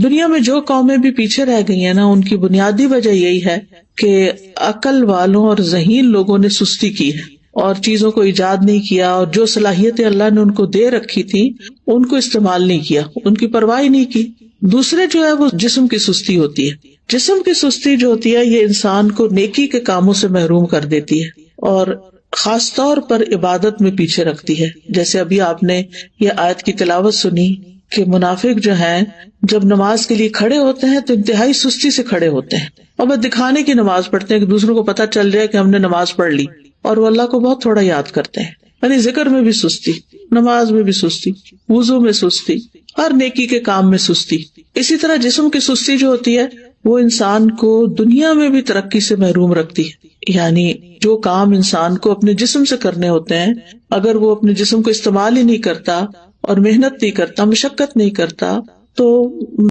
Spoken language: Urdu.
دنیا میں جو قومیں بھی پیچھے رہ گئی ہیں نا، ان کی بنیادی وجہ یہی ہے کہ عقل والوں اور ذہین لوگوں نے سستی کی ہے اور چیزوں کو ایجاد نہیں کیا، اور جو صلاحیتیں اللہ نے ان کو دے رکھی تھی ان کو استعمال نہیں کیا، ان کی پرواہ نہیں کی۔ دوسرے جو ہے وہ جسم کی سستی ہوتی ہے۔ جسم کی سستی جو ہوتی ہے یہ انسان کو نیکی کے کاموں سے محروم کر دیتی ہے اور خاص طور پر عبادت میں پیچھے رکھتی ہے۔ جیسے ابھی آپ نے یہ آیت کی تلاوت سنی کہ منافق جو ہیں جب نماز کے لیے کھڑے ہوتے ہیں تو انتہائی سستی سے کھڑے ہوتے ہیں، اور بس دکھانے کی نماز پڑھتے ہیں کہ دوسروں کو پتہ چل جائے کہ ہم نے نماز پڑھ لی، اور وہ اللہ کو بہت تھوڑا یاد کرتے ہیں۔ یعنی ذکر میں بھی سستی، نماز میں بھی سستی، وضو میں سستی، ہر نیکی کے کام میں سستی۔ اسی طرح جسم کی سستی جو ہوتی ہے وہ انسان کو دنیا میں بھی ترقی سے محروم رکھتی ہے۔ یعنی جو کام انسان کو اپنے جسم سے کرنے ہوتے ہیں، اگر وہ اپنے جسم کو استعمال ہی نہیں کرتا اور محنت نہیں کرتا، مشقت نہیں کرتا، تو